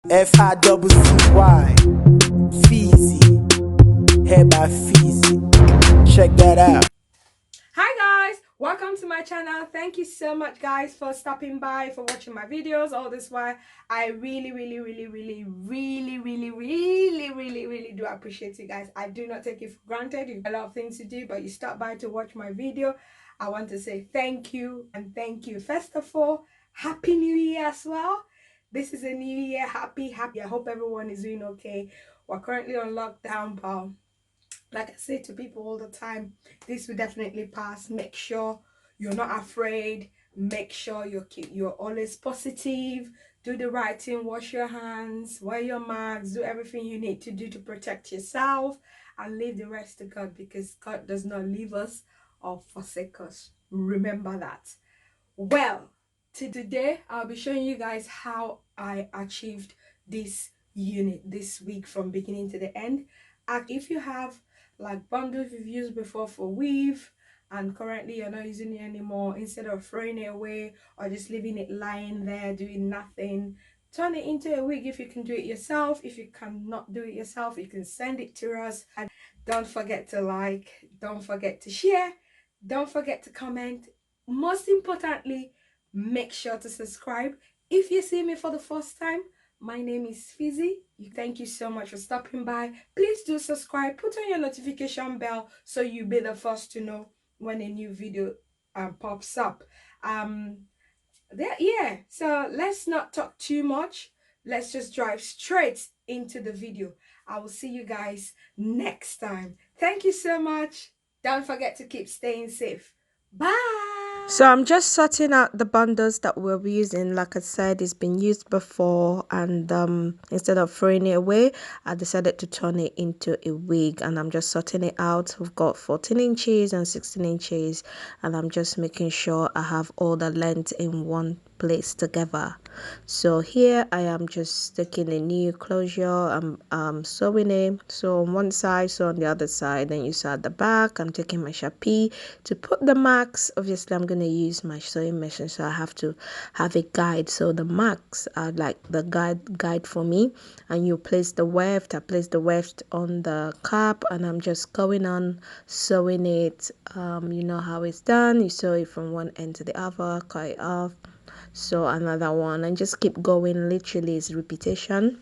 FICCY, Feezy, hair by Feezy. Check that out. Hi guys, welcome to my channel. Thank you so much guys for stopping by, for watching my videos all this while. I really do appreciate you guys. I do not take it for granted. You've got a lot of things to do, but you stop by to watch my video. I want to say thank you and thank you. First of all, happy new year as well. This is a new year. Happy. I hope everyone is doing okay. We're currently on lockdown, but like I say to people all the time, this will definitely pass. Make sure you're not afraid. Make sure you're always positive. Do the right thing. Wash your hands. Wear your masks. Do everything you need to do to protect yourself, and leave the rest to God, because God does not leave us or forsake us. Remember that. Well, today I'll be showing you guys how I achieved this unit this week from beginning to the end. And if you have like bundles you've used before for weave and currently you're not using it anymore, instead of throwing it away or just leaving it lying there doing nothing, turn it into a wig. If you can do it yourself, if you cannot do it yourself, you can send it to us. And don't forget to like, don't forget to share, don't forget to comment. Most importantly, make sure to subscribe. If you see me for the first time, my name is Fizzy. Thank you so much for stopping by. Please do subscribe. Put on your notification bell so you'll be the first to know when a new video pops up. Yeah, so let's not talk too much. Let's just drive straight into the video. I will see you guys next time. Thank you so much. Don't forget to keep staying safe. Bye. So I'm just sorting out the bundles that we're using. Like I said, it's been used before, and instead of throwing it away, I decided to turn it into a wig, and I'm just sorting it out. We've got 14 inches and 16 inches, and I'm just making sure I have all the length in one place together. So here I am just taking a new closure. I'm sewing it, so on one side, so on the other side. Then you saw at the back, I'm taking my Sharpie to put the marks. Obviously I'm going to use my sewing machine, so I have to have a guide. So the marks are like the guide for me. And you place the weft. I place the weft on the cap, and I'm just going on sewing it. You know how it's done. You sew it from one end to the other, cut it off, so another one, and just keep going. Literally it's repetition.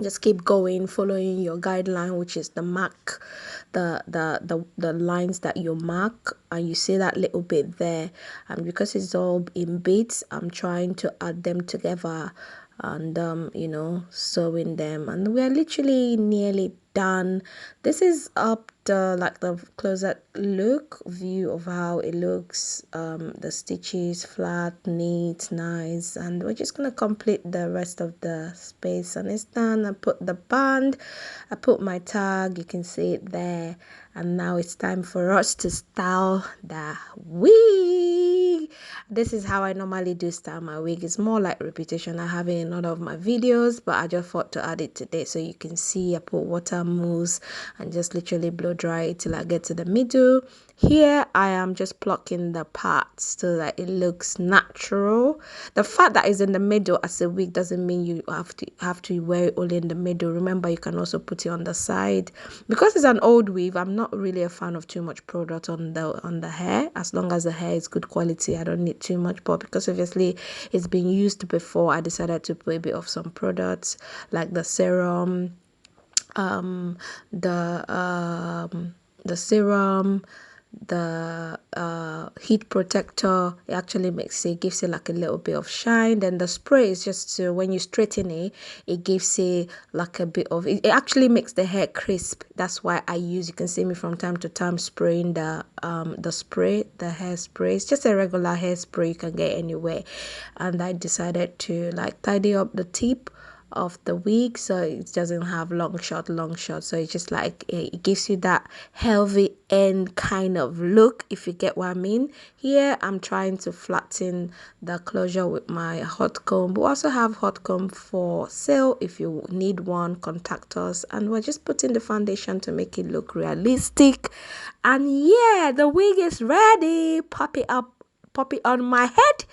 Just keep going, following your guideline, which is the mark, the lines that you mark, and you see that little bit there. And because it's all in bits, I'm trying to add them together, and you know, sewing them, and we're literally nearly done. This is up the like the closer look view of how it looks. The stitches flat, neat, nice, and we're just gonna complete the rest of the space, and it's done. I put the band, I put my tag, you can see it there, and now it's time for us to style the wig. This is how I normally do style my wig. It's more like repetition. I have it in a lot of my videos, but I just thought to add it today so you can see. I put water mousse and just literally blow dry it till I get to the middle. Here I am just plucking the parts so that it looks natural. The fact that is in the middle as a wig doesn't mean you have to wear it only in the middle. Remember, you can also put it on the side. Because it's an old weave, I'm not really a fan of too much product on the hair. As long as the hair is good quality, I don't need too much. But because obviously it's been used before, I decided to put a bit of some products like the serum, the serum, the heat protector. It actually gives it like a little bit of shine. Then the spray is just to, when you straighten it, it gives it like a bit of, it actually makes the hair crisp. That's why I use, you can see me from time to time spraying the spray, the hairspray. It's just a regular hairspray you can get anywhere. And I decided to like tidy up the tip of the wig so it doesn't have long short, so it's just like it gives you that healthy end kind of look, if you get what I mean. Here I'm trying to flatten the closure with my hot comb. We also have hot comb for sale. If you need one, contact us. And we're just putting the foundation to make it look realistic. And yeah, the wig is ready. Pop it on my head,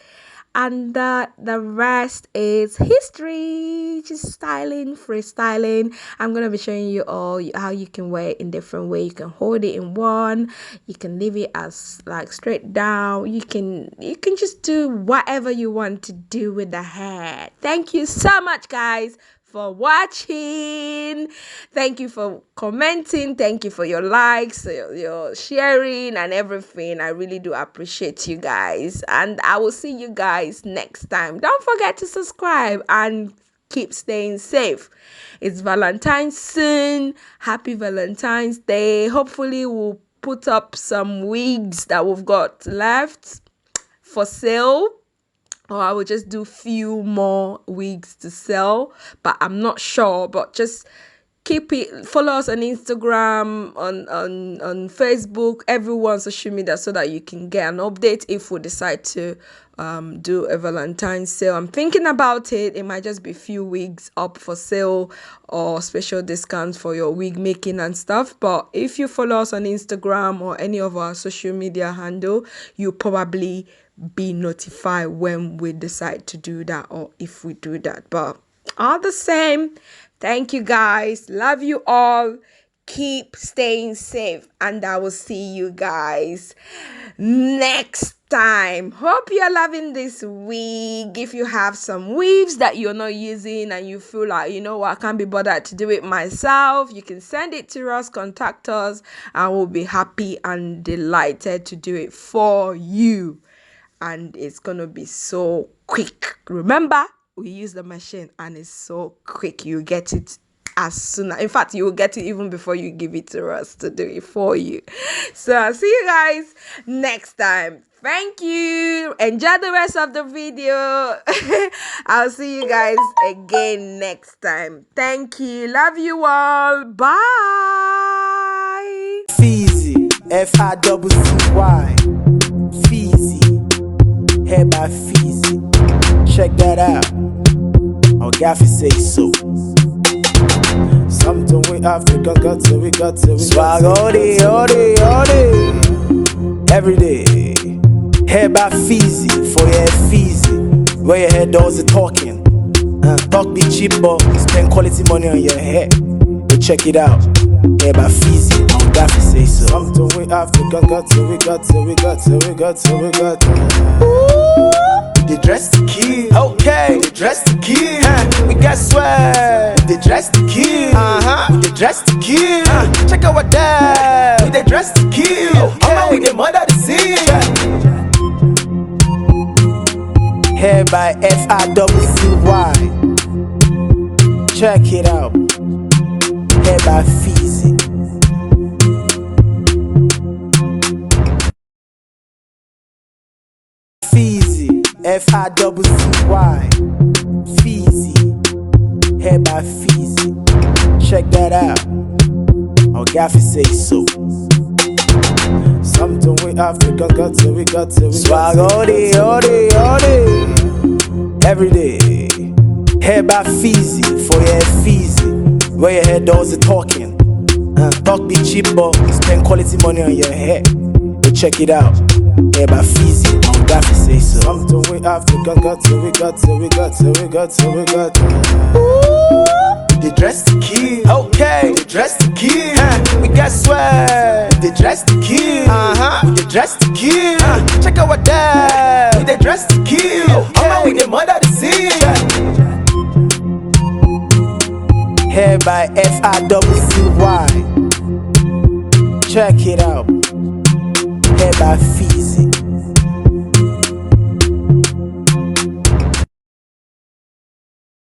and the rest is history. Just styling, freestyling. I'm gonna be showing you all how you can wear it in different way. You can hold it in one, you can leave it as like straight down, you can just do whatever you want to do with the hair. Thank you so much, guys, for watching. Thank you for commenting. Thank you for your likes, your sharing and everything. I really do appreciate you guys, and I will see you guys next time. Don't forget to subscribe and keep staying safe. It's Valentine's soon. Happy Valentine's Day. Hopefully we'll put up some wigs that we've got left for sale, or I will just do few more wigs to sell, but I'm not sure. But just follow us on Instagram, on Facebook, everyone's social media, so that you can get an update if we decide to do a Valentine's sale. I'm thinking about it. It might just be few wigs up for sale or special discounts for your wig making and stuff. But if you follow us on Instagram or any of our social media handle, you probably be notified when we decide to do that, or if we do that. But all the same, thank you guys, love you all, keep staying safe, and I will see you guys next time. Hope you're loving this wig. If you have some weaves that you're not using and you feel like, you know what, I can't be bothered to do it myself, you can send it to us, contact us, and we'll be happy and delighted to do it for you. And it's gonna be so quick. Remember, we use the machine and it's so quick. You get it as soon as, in fact, you will get it even before you give it to us to do it for you. So I'll see you guys next time. Thank you. Enjoy the rest of the video. I'll see you guys again next time. Thank you. Love you all. Bye. Feezy, F-I-double-C-Y. Feezy, hair by Feezy. Check that out. Our Gaffy say so. Something we Africa got to swag all day. Every day. Hair by Feezy, for your Feezy. Where your hair does the talking. Talk be cheap, but spend quality money on your hair. But check it out. Hair by Feezy, our Gaffy say so. Something we Africa got to. Ooh. They dress to kill, okay. They dress to kill, we got swag. They dress to kill, they dress to kill. Check out what that. They dress to kill, okay. We the mother to see. Hair by F-I-double-C-Y. Check it out. Hair by Feezy. Feezy, F-I-double-C-Y. Feezy, hair by Feezy. Check that out. Our Gaffy say so. Something we Africa got to swag all day. Every day. Hair by Feezy, for your Feezy. Where your hair does the talking. Talk be cheap, but spend quality money on your hair. But check it out. Hair by Feezy, our Gaffy say so. Something we Africa got to. Ooh. They dress to kill, okay. They dress to kill, we got swag. They dress to kill, they dress to kill. Check out what that. They dress to kill, okay. We the mother to see. Hair by F-I-double-C-Y. Check it out.